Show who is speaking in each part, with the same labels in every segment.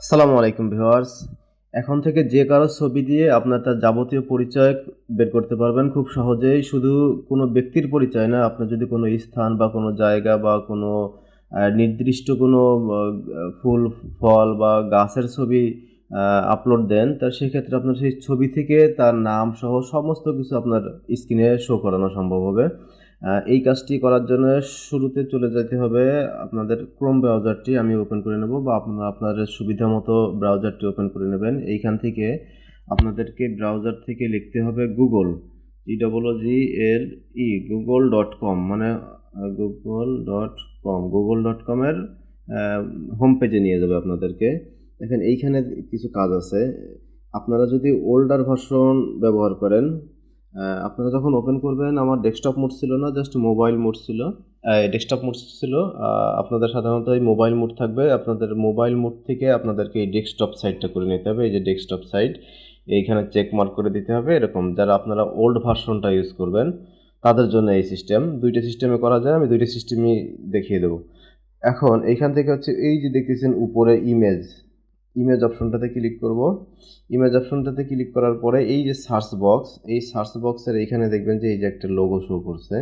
Speaker 1: আসসালামু আলাইকুম ভিউয়ার্স। এখন থেকে যে কারো ছবি দিয়ে আপনার তার যাবতীয় পরিচয় বের করতে পারবেন খুব সহজেই। শুধু কোনো ব্যক্তির পরিচয় না, আপনার যদি কোনো স্থান বা কোনো জায়গা বা কোনো নির্দিষ্ট কোনো ফুল, ফল বা গাছের ছবি আপলোড দেন, তা সেক্ষেত্রে আপনার সেই ছবি থেকে তার নাম সহ সমস্ত কিছু আপনার স্ক্রিনে শো করানো সম্ভব হবে। এই কাজটি করার জন্য শুরুতে চলে যেতে হবে আপনাদের ক্রোম ব্রাউজারটি আমি ওপেন করে নেব, বা আপনারা আপনাদের সুবিধা মতো ব্রাউজারটি ওপেন করে নেবেন। এইখান থেকে আপনাদেরকে ব্রাউজার থেকে লিখতে হবে গুগল, GOOGLE, google.com, মানে গুগল.কমের হোম পেজে নিয়ে যাবে আপনাদেরকে। দেখেন এইখানে কিছু কাজ আছে। আপনারা যদি ওল্ডার ভার্সন ব্যবহার করেন, আপনারা যখন ওপেন করবেন, আমার ডেস্কটপ মোড ছিল না, জাস্ট মোবাইল মোড ছিল, ডেস্কটপ মোড ছিল। আপনাদের সাধারণত এই মোবাইল মোড থাকবে। আপনাদের মোবাইল মোড থেকে আপনাদেরকে এই ডেস্কটপ সাইটটা করে নিতে হবে। এই যে ডেস্কটপ সাইট, এইখানে চেক মার্ক করে দিতে হবে। এরকম যারা আপনারা ওল্ড ভার্সনটা ইউজ করবেন তাদের জন্য এই সিস্টেম। দুইটা সিস্টেমে করা যায়, আমি দুইটা সিস্টেমই দেখিয়ে দেবো। এখন এইখান থেকে হচ্ছে এই যে দেখতেছেন উপরে ইমেজ অপশনটাতে ক্লিক করব। ইমেজ অপশনটাতে ক্লিক করার পরে এই যে সার্চ বক্স, এই সার্চ বক্সের এইখানে দেখবেন যে এই যে একটা লোগো শো করছে,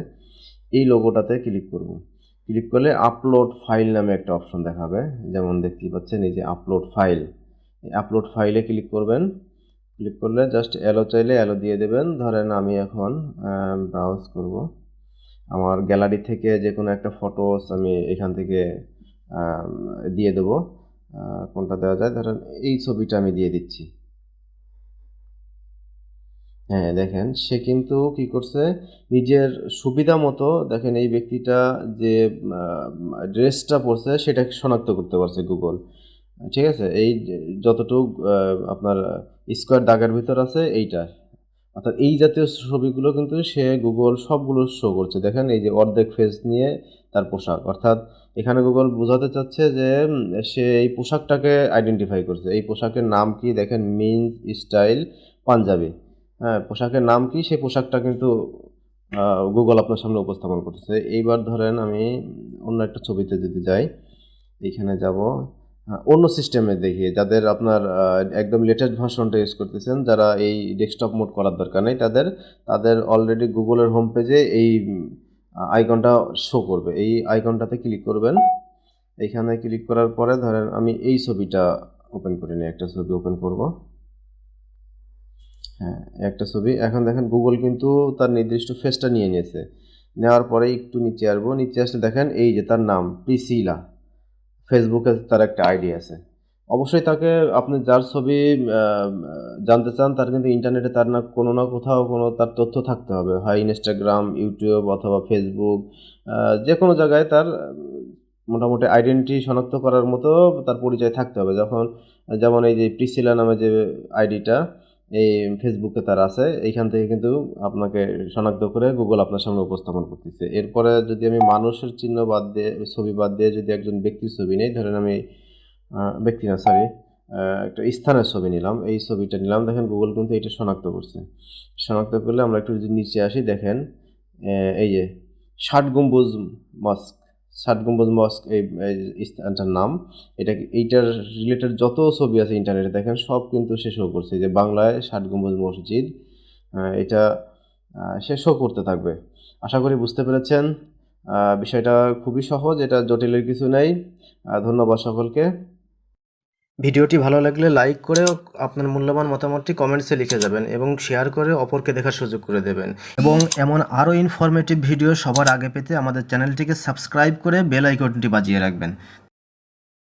Speaker 1: এই লোগোটাতে ক্লিক করব। ক্লিক করলে আপলোড ফাইল নামে একটা অপশন দেখাবে, যেমন দেখতেই পাচ্ছেন এই যে আপলোড ফাইল। এই আপলোড ফাইলে ক্লিক করবেন। ক্লিক করলে জাস্ট অ্যালো চাইলে অ্যালো দিয়ে দেবেন। ধরেন আমি এখন ব্রাউজ করব, আমার গ্যালারি থেকে যে কোনো একটা ফটোস আমি এখান থেকে দিয়ে দেবো। কোনটা দেওয়া যায়, ধরেন এই ছবিটা আমি দিয়ে দিচ্ছি। হ্যাঁ, দেখেন সে কিন্তু কি করছে, নিজের সুবিধা মতো দেখেন এই ব্যক্তিটা যে ড্রেসটা পরছে সেটা শনাক্ত করতে পারছে গুগল। ঠিক আছে, এই যতটুক আপনার স্কোয়ার দাগের ভিতর আছে এইটা, অর্থাৎ এই জাতীয় ছবিগুলো কিন্তু সে গুগল সবগুলো শো করছে। দেখেন এই যে অর্ধেক ফেস নিয়ে তার পোশাক, অর্থাৎ এখানে গুগল বোঝাতে চাচ্ছে যে সে এই পোশাকটাকে আইডেন্টিফাই করছে। এই পোশাকের নাম কি দেখেন, মিন্স স্টাইল পাঞ্জাবি। হ্যাঁ, পোশাকের নাম কি, সেই পোশাকটা কিন্তু গুগল আপনার সামনে উপস্থাপন করতেছে। এইবার ধরেন আমি অন্য একটা ছবিতে যদি যাই, এইখানে যাব, অন্য সিস্টেমে দেখি যাদের আপনার একদম লেটেস্ট ভার্সনটা ইউজ করতেছেন, যারা এই ডেস্কটপ মোড করার দরকার নেই, তাদের তাদের অলরেডি গুগলের হোম পেজে এই আইকনটা শো করবে। এই আইকনটাতে ক্লিক করবেন। এইখানে ক্লিক করার পরে ধরেন আমি এই ছবিটা ওপেন করে নিই, একটা ছবি ওপেন করব। হ্যাঁ, একটা ছবি। এখন দেখেন গুগল কিন্তু তার নির্দিষ্ট ফেসটা নিয়ে নিয়েছে। নেওয়ার পরে একটু নিচে আসবো, নিচে আসলে দেখেন এই যে তার নাম প্রিসিলা, ফেসবুকে তার একটা আইডি আছে। অবশ্যই তাকে, আপনি যার ছবি জানতে চান, তার কিন্তু ইন্টারনেটে তার না কোথাও কোনো তার তথ্য থাকতে হবে, হয় ইনস্টাগ্রাম, ইউটিউব অথবা ফেসবুক, যে কোনো জায়গায় তার মোটামুটি আইডেন্টিটি শনাক্ত করার মতো তার পরিচয় থাকতে হবে। যেমন এই যে প্রিসিলা নামে যে আইডিটা এই ফেসবুকে তার আছে, এইখান থেকে কিন্তু আপনাকে শনাক্ত করে গুগল আপনার সামনে উপস্থাপন করতেছে। এরপরে যদি আমি মানুষের চিহ্ন বাদ দিয়ে, ছবি বাদ দিয়ে যদি একজন ব্যক্তির ছবি নেই, ধরেন আমি ব্যক্তি না, সরি, একটা স্থানের ছবি নিলাম, এই ছবিটা নিলাম, দেখেন গুগল কিন্তু এটা শনাক্ত করছে। শনাক্ত করলে আমরা একটু যদি নিচে আসি, দেখেন এই যে ষাট গম্বুজ মস্ক, ষাট গম্বুজ মস্ক এই স্থানটার নাম। এইটার রিলেটেড যত ছবি আছে ইন্টারনেটে দেখেন সব কিন্তু সে শো করছে, যে বাংলায় ষাট গম্বুজ মসজিদ, এটা সে শো করতে থাকবে। আশা করি বুঝতে পেরেছেন। বিষয়টা খুবই সহজ, এটা জটিলের কিছু নেই। ধন্যবাদ সকলকে। ভিডিওটি ভালো লাগলে লাইক করে আপনার মূল্যবান মতামতটি কমেন্টসে লিখে যাবেন এবং শেয়ার করে অপরকে দেখার সুযোগ করে দেবেন। এবং এমন আরও ইনফরমেটিভ ভিডিও সবার আগে পেতে আমাদের চ্যানেলটিকে সাবস্ক্রাইব করে বেল আইকনটি বাজিয়ে রাখবেন।